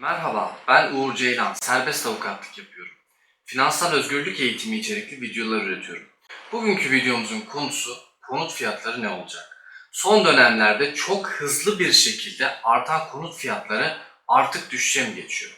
Merhaba, ben Uğur Ceylan, serbest avukatlık yapıyorum. Finansal özgürlük eğitimi içerikli videolar üretiyorum. Bugünkü videomuzun konusu konut fiyatları ne olacak? Son dönemlerde çok hızlı bir şekilde artan konut fiyatları artık düşüşe mi geçiyor?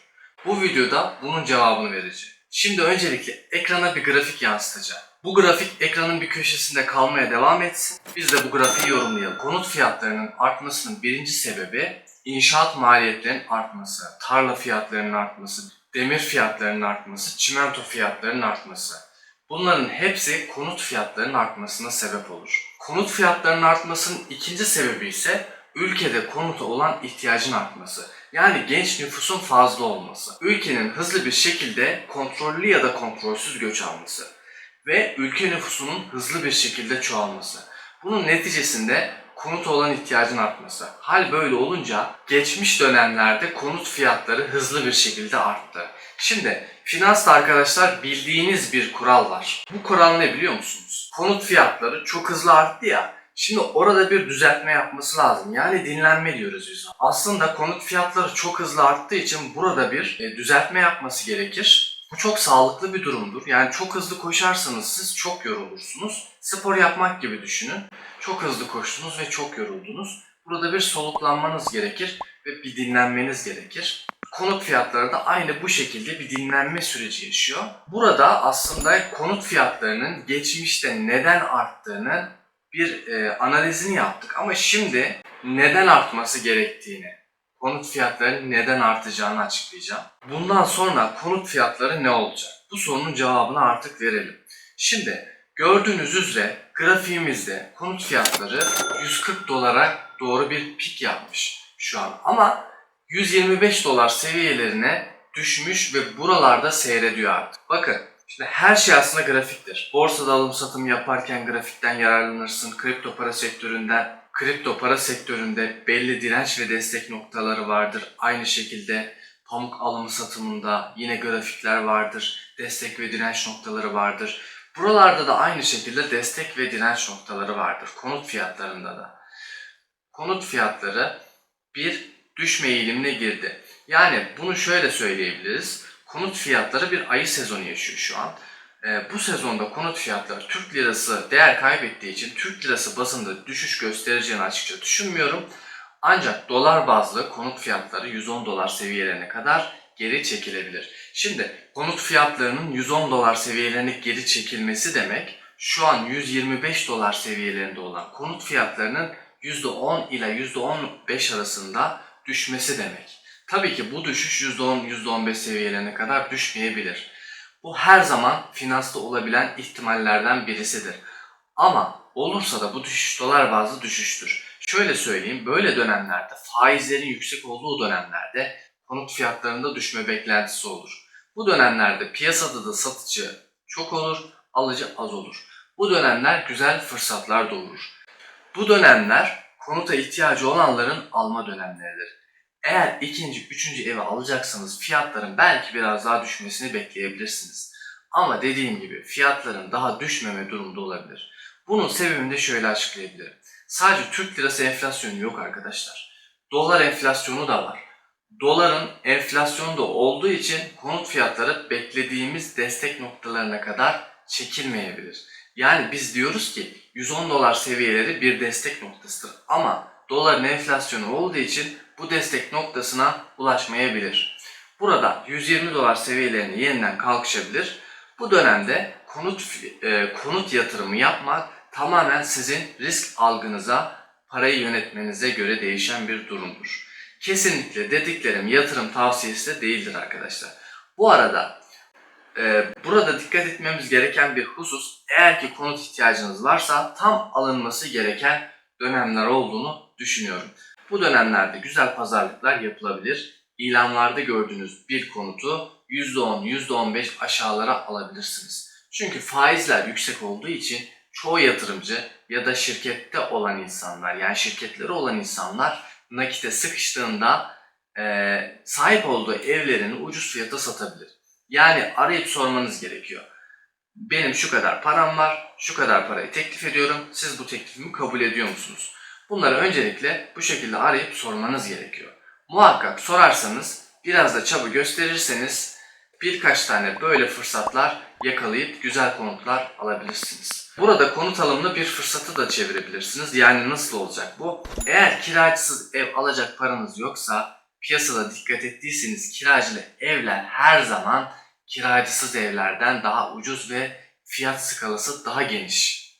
Bu videoda bunun cevabını vereceğim. Şimdi öncelikle ekrana bir grafik yansıtacağım. Bu grafik ekranın bir köşesinde kalmaya devam etsin. Biz de bu grafiği yorumlayalım. Konut fiyatlarının artmasının birinci sebebi İnşaat maliyetlerinin artması, tarla fiyatlarının artması, demir fiyatlarının artması, çimento fiyatlarının artması. Bunların hepsi konut fiyatlarının artmasına sebep olur. Konut fiyatlarının artmasının ikinci sebebi ise ülkede konuta olan ihtiyacın artması. Yani genç nüfusun fazla olması. Ülkenin hızlı bir şekilde kontrollü ya da kontrolsüz göç alması. Ve ülke nüfusunun hızlı bir şekilde çoğalması. Bunun neticesinde konuta olan ihtiyacın artması. Hal böyle olunca geçmiş dönemlerde konut fiyatları hızlı bir şekilde arttı. Şimdi finansta arkadaşlar bildiğiniz bir kural var. Bu kural ne biliyor musunuz? Konut fiyatları çok hızlı arttı ya. Şimdi orada bir düzeltme yapması lazım. Yani dinlenme diyoruz biz. Aslında konut fiyatları çok hızlı arttığı için burada bir düzeltme yapması gerekir. Bu çok sağlıklı bir durumdur. Yani çok hızlı koşarsanız siz çok yorulursunuz. Spor yapmak gibi düşünün. Çok hızlı koştunuz ve çok yoruldunuz. Burada bir soluklanmanız gerekir ve bir dinlenmeniz gerekir. Konut fiyatları da aynı bu şekilde bir dinlenme süreci yaşıyor. Burada aslında konut fiyatlarının geçmişte neden arttığını bir analizini yaptık. Ama şimdi neden artması gerektiğini, konut fiyatlarının neden artacağını açıklayacağım. Bundan sonra konut fiyatları ne olacak? Bu sorunun cevabını artık verelim. Şimdi gördüğünüz üzere grafiğimizde konut fiyatları 140 dolara doğru bir pik yapmış şu an. Ama 125 dolar seviyelerine düşmüş ve buralarda seyrediyor artık. Bakın şimdi her şey aslında grafiktir. Borsada alım satım yaparken grafikten yararlanırsın. Kripto para sektöründe belli direnç ve destek noktaları vardır. Aynı şekilde pamuk alımı satımında yine grafikler vardır. Destek ve direnç noktaları vardır. Buralarda da aynı şekilde destek ve direnç noktaları vardır. Konut fiyatlarında da. Konut fiyatları bir düşme eğilimine girdi. Yani bunu şöyle söyleyebiliriz. Konut fiyatları bir ayı sezonu yaşıyor şu an. Bu sezonda konut fiyatları Türk lirası değer kaybettiği için Türk lirası bazında düşüş göstereceğini açıkça düşünmüyorum. Ancak dolar bazlı konut fiyatları 110 dolar seviyelerine kadar geri çekilebilir. Şimdi konut fiyatlarının 110 dolar seviyelerine geri çekilmesi demek şu an 125 dolar seviyelerinde olan konut fiyatlarının %10 ile %15 arasında düşmesi demek. Tabii ki bu düşüş %10, %15 seviyelerine kadar düşmeyebilir. Bu her zaman finansta olabilen ihtimallerden birisidir. Ama olursa da bu düşüş dolar bazlı düşüştür. Şöyle söyleyeyim, böyle dönemlerde faizlerin yüksek olduğu dönemlerde konut fiyatlarında düşme beklentisi olur. Bu dönemlerde piyasada da satıcı çok olur, alıcı az olur. Bu dönemler güzel fırsatlar doğurur. Bu dönemler konuta ihtiyacı olanların alma dönemleridir. Eğer ikinci, üçüncü evi alacaksanız fiyatların belki biraz daha düşmesini bekleyebilirsiniz. Ama dediğim gibi fiyatların daha düşmeme durumda olabilir. Bunun sebebini de şöyle açıklayabilirim. Sadece Türk lirası enflasyonu yok arkadaşlar. Dolar enflasyonu da var. Doların enflasyonu da olduğu için konut fiyatları beklediğimiz destek noktalarına kadar çekilmeyebilir. Yani biz diyoruz ki 110 dolar seviyeleri bir destek noktasıdır. Ama doların enflasyonu olduğu için bu destek noktasına ulaşmayabilir. Burada 120 dolar seviyelerine yeniden kalkışabilir. Bu dönemde konut yatırımı yapmak tamamen sizin risk algınıza, parayı yönetmenize göre değişen bir durumdur. Kesinlikle dediklerim yatırım tavsiyesi de değildir arkadaşlar. Bu arada burada dikkat etmemiz gereken bir husus, eğer ki konut ihtiyacınız varsa tam alınması gereken dönemler olduğunu düşünüyorum. Bu dönemlerde güzel pazarlıklar yapılabilir. İlanlarda gördüğünüz bir konutu %10, %15 aşağılara alabilirsiniz. Çünkü faizler yüksek olduğu için çoğu yatırımcı ya da şirkette olan insanlar, yani şirketleri olan insanlar nakite sıkıştığında sahip olduğu evlerini ucuz fiyata satabilir. Yani arayıp sormanız gerekiyor. Benim şu kadar param var, şu kadar parayı teklif ediyorum, siz bu teklifimi kabul ediyor musunuz? Bunları öncelikle bu şekilde arayıp sormanız gerekiyor. Muhakkak sorarsanız Biraz da çaba gösterirseniz birkaç tane böyle fırsatlar yakalayıp güzel konutlar alabilirsiniz. Burada konut alımını bir fırsatı da çevirebilirsiniz. Yani nasıl olacak bu? Eğer kiracısız ev alacak paranız yoksa, piyasada dikkat ettiyseniz kiracılı evler her zaman kiracısız evlerden daha ucuz ve fiyat skalası daha geniş.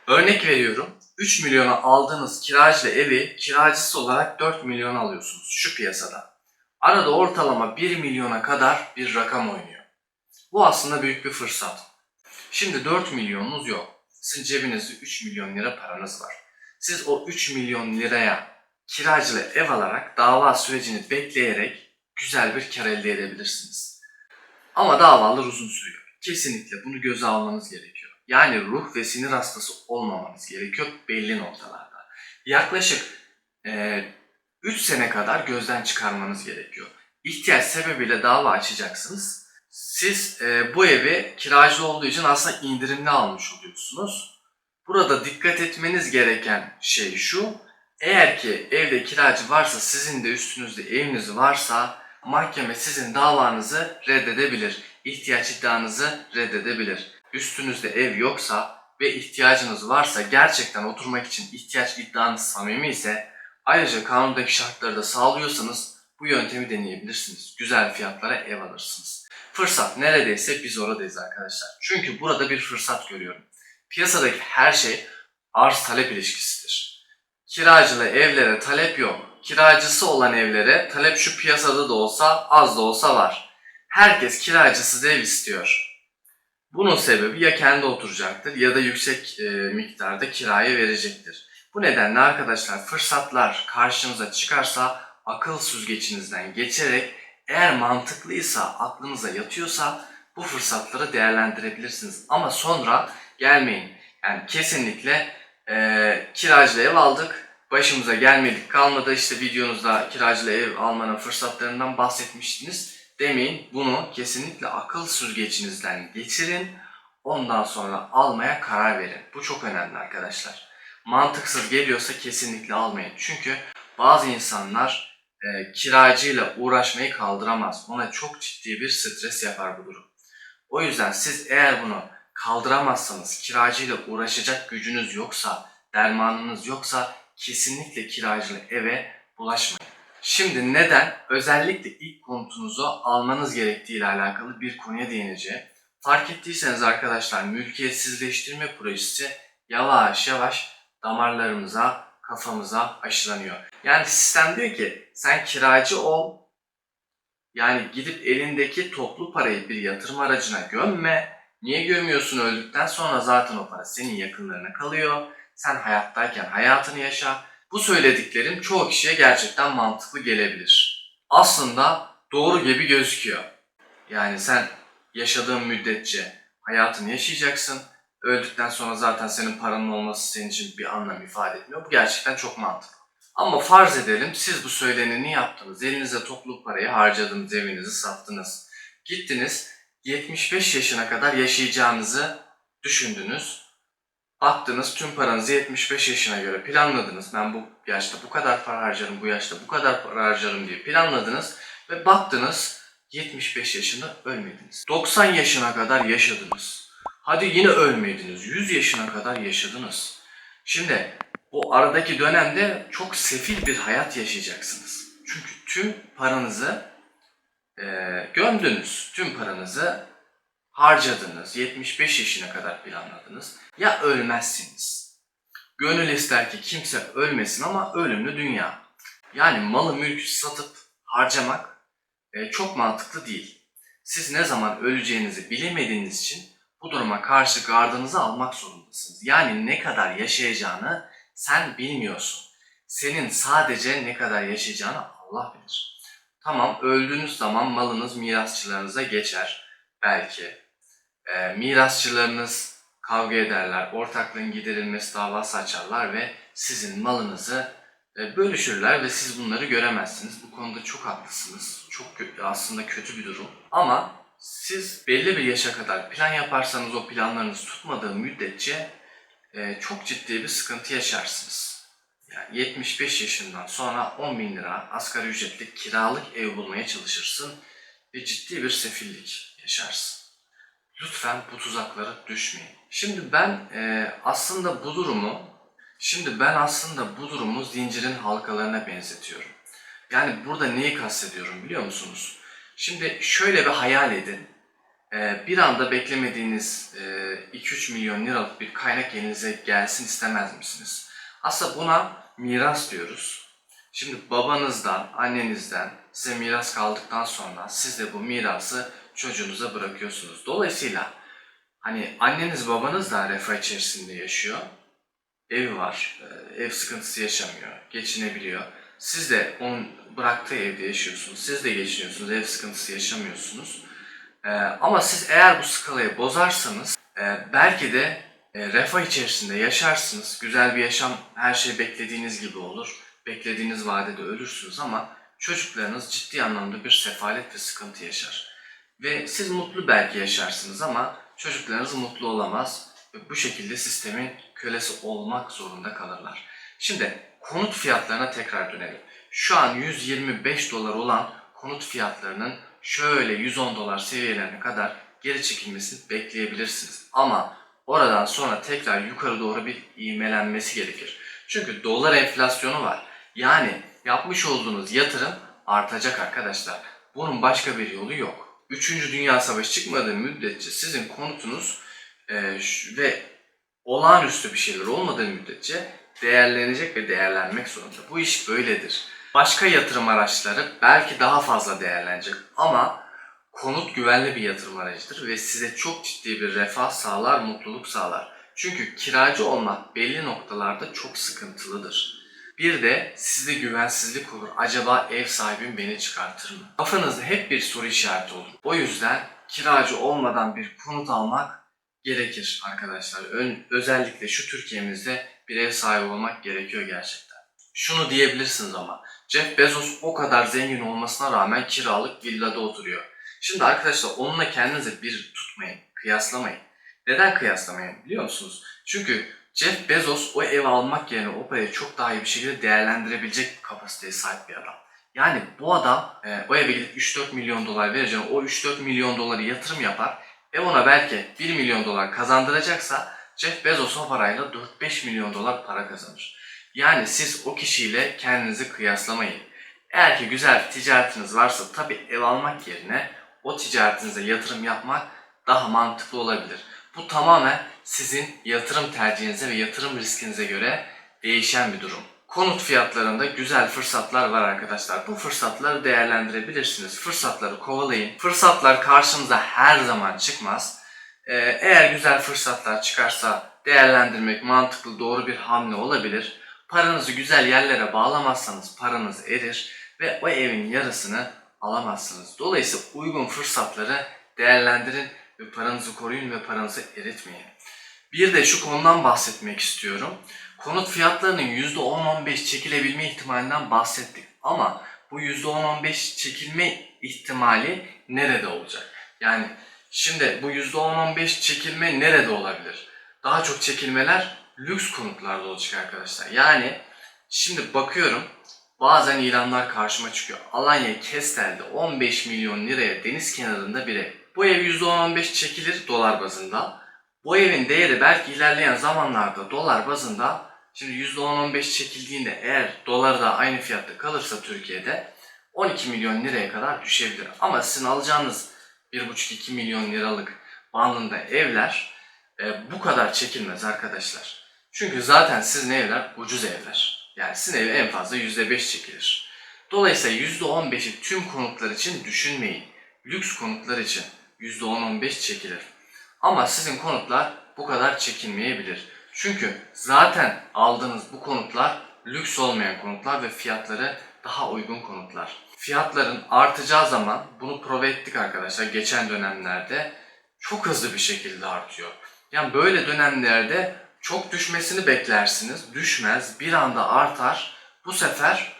Örnek veriyorum, 3 milyona aldığınız kiracılı evi kiracısız olarak 4 milyona alıyorsunuz şu piyasada. Arada ortalama 1 milyona kadar bir rakam oynuyor. Bu aslında büyük bir fırsat. Şimdi 4 milyonunuz yok. Sizin cebinizde 3 milyon lira paranız var. Siz o 3 milyon liraya kiracılı ev alarak dava sürecini bekleyerek güzel bir kar elde edebilirsiniz. Ama davalar uzun sürüyor. Kesinlikle bunu göze almanız gerekiyor. Yani ruh ve sinir hastası olmamanız gerekiyor belli noktalarda. Yaklaşık 3 sene kadar gözden çıkarmanız gerekiyor. İhtiyaç sebebiyle dava açacaksınız. Siz bu evi kiracı olduğu için aslında indirimli almış oluyorsunuz. Burada dikkat etmeniz gereken şey şu. Eğer ki evde kiracı varsa, sizin de üstünüzde eviniz varsa mahkeme sizin davanızı reddedebilir. İhtiyaç iddianızı reddedebilir. Üstünüzde ev yoksa ve ihtiyacınız varsa, gerçekten oturmak için ihtiyaç iddianız samimi ise, ayrıca kanundaki şartları da sağlıyorsanız bu yöntemi deneyebilirsiniz. Güzel fiyatlara ev alırsınız. Fırsat neredeyse biz oradayız arkadaşlar. Çünkü burada bir fırsat görüyorum. Piyasadaki her şey arz talep ilişkisidir. Kiracılı evlere talep yok. Kiracısı olan evlere talep şu piyasada da olsa az da olsa var. Herkes kiracısız ev istiyor. Bunun sebebi ya kendi oturacaktır ya da yüksek miktarda kiraya verecektir. Bu nedenle arkadaşlar, fırsatlar karşınıza çıkarsa akıl süzgecinizden geçerek, eğer mantıklıysa, aklınıza yatıyorsa bu fırsatları değerlendirebilirsiniz. Ama sonra gelmeyin. Yani kesinlikle kiracılı ev aldık, başımıza gelmedik kalmadı, işte videonuzda kiracılı ev almanın fırsatlarından bahsetmiştiniz demeyin. Bunu kesinlikle akıl süzgecinizden geçirin. Ondan sonra almaya karar verin. Bu çok önemli arkadaşlar. Mantıksız geliyorsa kesinlikle almayın. Çünkü bazı insanlar kiracıyla uğraşmayı kaldıramaz. Ona çok ciddi bir stres yapar bu durum. O yüzden siz eğer bunu kaldıramazsanız, kiracıyla uğraşacak gücünüz yoksa, dermanınız yoksa kesinlikle kiracılı eve bulaşmayın. Şimdi neden özellikle ilk konutunuzu almanız gerektiği ile alakalı bir konuya değineceğim. Fark ettiyseniz arkadaşlar, mülkiyetsizleştirme projesi yavaş yavaş damarlarımıza, kafamıza aşılanıyor. Yani sistem diyor ki sen kiracı ol, yani gidip elindeki toplu parayı bir yatırım aracına gömme. Niye gömüyorsun? Öldükten sonra zaten o para senin yakınlarına kalıyor. Sen hayattayken hayatını yaşa. Bu söylediklerim çoğu kişiye gerçekten mantıklı gelebilir. Aslında doğru gibi gözüküyor. Yani sen yaşadığın müddetçe hayatını yaşayacaksın. Öldükten sonra zaten senin paranın olması senin için bir anlam ifade etmiyor. Bu gerçekten çok mantıklı. Ama farz edelim siz bu söyleneni yaptınız. Elinize toplu parayı harcadınız, evinizi sattınız. Gittiniz 75 yaşına kadar yaşayacağınızı düşündünüz. Baktınız tüm paranızı 75 yaşına göre planladınız. Ben bu yaşta bu kadar para harcarım, bu yaşta bu kadar para harcarım diye planladınız. Ve baktınız 75 yaşında ölmediniz. 90 yaşına kadar yaşadınız. Hadi yine ölmediniz. 100 yaşına kadar yaşadınız. Şimdi o aradaki dönemde çok sefil bir hayat yaşayacaksınız. Çünkü tüm paranızı gömdünüz. Tüm paranızı harcadınız. 75 yaşına kadar planladınız. Ya ölmezsiniz. Gönül ister ki kimse ölmesin ama ölümlü dünya. Yani malı mülkü satıp harcamak çok mantıklı değil. Siz ne zaman öleceğinizi bilemediğiniz için bu duruma karşı gardınızı almak zorundasınız. Yani ne kadar yaşayacağını sen bilmiyorsun. Senin sadece ne kadar yaşayacağını Allah bilir. Tamam, öldüğünüz zaman malınız mirasçılarınıza geçer belki. Mirasçılarınız kavga ederler, ortaklığın giderilmesi davası açarlar ve sizin malınızı bölüşürler ve siz bunları göremezsiniz. Bu konuda çok haklısınız. Çok aslında kötü bir durum. Ama siz belli bir yaşa kadar plan yaparsanız o planlarınız tutmadığı müddetçe çok ciddi bir sıkıntı yaşarsınız. Yani 75 yaşından sonra 10 bin lira asgari ücretli kiralık ev bulmaya çalışırsın ve ciddi bir sefillik yaşarsın. Lütfen bu tuzaklara düşmeyin. Şimdi ben aslında bu durumu zincirin halkalarına benzetiyorum. Yani burada neyi kastediyorum biliyor musunuz? Şimdi şöyle bir hayal edin. Bir anda beklemediğiniz 2-3 milyon liralık bir kaynak elinize gelsin istemez misiniz? Aslında buna miras diyoruz. Şimdi babanızdan, annenizden size miras kaldıktan sonra siz de bu mirası çocuğunuza bırakıyorsunuz. Dolayısıyla hani anneniz babanız da refah içerisinde yaşıyor. Evi var, ev sıkıntısı yaşamıyor, geçinebiliyor. Siz de onun bıraktığı evde yaşıyorsunuz, siz de geçiniyorsunuz, ev sıkıntısı yaşamıyorsunuz. Ama siz eğer bu skalayı bozarsanız belki de refah içerisinde yaşarsınız. Güzel bir yaşam, her şey beklediğiniz gibi olur. Beklediğiniz vadede ölürsünüz ama çocuklarınız ciddi anlamda bir sefalet ve sıkıntı yaşar. Ve siz mutlu belki yaşarsınız ama çocuklarınız mutlu olamaz. Ve bu şekilde sistemin kölesi olmak zorunda kalırlar. Şimdi konut fiyatlarına tekrar dönelim. Şu an 125 dolar olan konut fiyatlarının şöyle 110 dolar seviyelerine kadar geri çekilmesini bekleyebilirsiniz. Ama oradan sonra tekrar yukarı doğru bir ivmelenmesi gerekir. Çünkü dolar enflasyonu var. Yani yapmış olduğunuz yatırım artacak arkadaşlar. Bunun başka bir yolu yok. Üçüncü Dünya Savaşı çıkmadığı müddetçe sizin konutunuz ve olağanüstü bir şeyler olmadığı müddetçe değerlenecek ve değerlenmek zorunda. Bu iş böyledir. Başka yatırım araçları belki daha fazla değerlenecek ama konut güvenli bir yatırım aracıdır ve size çok ciddi bir refah sağlar, mutluluk sağlar. Çünkü kiracı olmak belli noktalarda çok sıkıntılıdır. Bir de sizde güvensizlik olur. Acaba ev sahibim beni çıkartır mı? Kafanızda hep bir soru işareti olur. O yüzden kiracı olmadan bir konut almak gerekir arkadaşlar. Özellikle şu Türkiye'mizde bir ev sahibi olmak gerekiyor gerçekten. Şunu diyebilirsiniz ama Jeff Bezos o kadar zengin olmasına rağmen kiralık villada oturuyor. Şimdi arkadaşlar onunla kendinizi bir tutmayın, kıyaslamayın. Neden kıyaslamayın biliyor musunuz? Çünkü Jeff Bezos o evi almak yerine o parayı çok daha iyi bir şekilde değerlendirebilecek kapasiteye sahip bir adam. Yani bu adam o eve gidip 3-4 milyon dolar vereceğine o 3-4 milyon doları yatırım yapar. Ona belki 1 milyon dolar kazandıracaksa Jeff Bezos o parayla 4-5 milyon dolar para kazanır. Yani siz o kişiyle kendinizi kıyaslamayın. Eğer ki güzel ticaretiniz varsa tabii ev almak yerine o ticaretinize yatırım yapmak daha mantıklı olabilir. Bu tamamen sizin yatırım tercihinize ve yatırım riskinize göre değişen bir durum. Konut fiyatlarında güzel fırsatlar var arkadaşlar. Bu fırsatları değerlendirebilirsiniz. Fırsatları kovalayın. Fırsatlar karşınıza her zaman çıkmaz. Eğer güzel fırsatlar çıkarsa değerlendirmek mantıklı, doğru bir hamle olabilir. Paranızı güzel yerlere bağlamazsanız paranız erir ve o evin yarısını alamazsınız. Dolayısıyla uygun fırsatları değerlendirin ve paranızı koruyun ve paranızı eritmeyin. Bir de şu konudan bahsetmek istiyorum. Konut fiyatlarının %10-15 çekilebilme ihtimalinden bahsettik. Ama bu %10-15 çekilme ihtimali nerede olacak? Yani şimdi bu %10-15 çekilme nerede olabilir? Daha çok çekilmeler lüks konutlarda olacak arkadaşlar. Yani şimdi bakıyorum bazen ilanlar karşıma çıkıyor. Alanya Kestel'de 15 milyon liraya deniz kenarında bir ev. Bu ev %10-15 çekilir dolar bazında. Bu evin değeri belki ilerleyen zamanlarda dolar bazında şimdi %10-15 çekildiğinde eğer dolar da aynı fiyatta kalırsa Türkiye'de 12 milyon liraya kadar düşebilir. Ama sizin alacağınız 1,5-2 milyon liralık bandında evler bu kadar çekilmez arkadaşlar. Çünkü zaten sizin evler ucuz evler. Yani sizin ev en fazla %5 çekilir. Dolayısıyla %15'i tüm konutlar için düşünmeyin. Lüks konutlar için %10-15 çekilir. Ama sizin konutlar bu kadar çekilmeyebilir. Çünkü zaten aldığınız bu konutlar lüks olmayan konutlar ve fiyatları daha uygun konutlar. Fiyatların artacağı zaman bunu prove ettik arkadaşlar geçen dönemlerde çok hızlı bir şekilde artıyor. Yani böyle dönemlerde çok düşmesini beklersiniz. Düşmez, bir anda artar. Bu sefer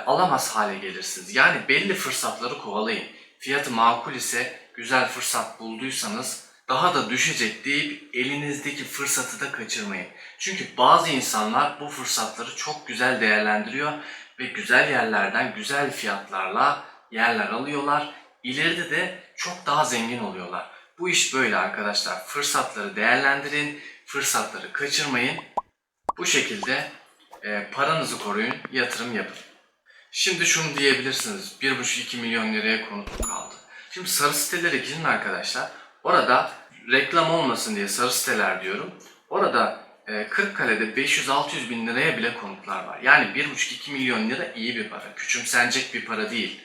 alamaz hale gelirsiniz. Yani belli fırsatları kovalayın. Fiyatı makul ise güzel fırsat bulduysanız daha da düşecek deyip elinizdeki fırsatı da kaçırmayın. Çünkü bazı insanlar bu fırsatları çok güzel değerlendiriyor ve güzel yerlerden güzel fiyatlarla yerler alıyorlar. İleride de çok daha zengin oluyorlar. Bu iş böyle arkadaşlar. Fırsatları değerlendirin, fırsatları kaçırmayın. Bu şekilde paranızı koruyun, yatırım yapın. Şimdi şunu diyebilirsiniz. 1,5-2 milyon liraya konutum kaldı. Şimdi sarı sitelere girin arkadaşlar. Orada reklam olmasın diye sarı siteler diyorum. Orada Kırıkkale'de 500-600 bin liraya bile konutlar var. Yani 1,5-2 milyon lira iyi bir para. Küçümsenecek bir para değil.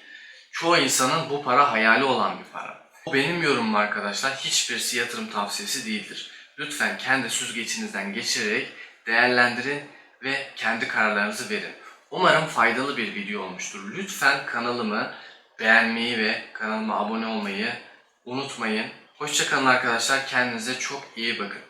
Çoğu insanın bu para hayali olan bir para. Bu benim yorumum arkadaşlar. Hiçbirisi yatırım tavsiyesi değildir. Lütfen kendi süzgecinizden geçirerek değerlendirin ve kendi kararlarınızı verin. Umarım faydalı bir video olmuştur. Lütfen kanalımı beğenmeyi ve kanalıma abone olmayı unutmayın. Hoşça kalın arkadaşlar. Kendinize çok iyi bakın.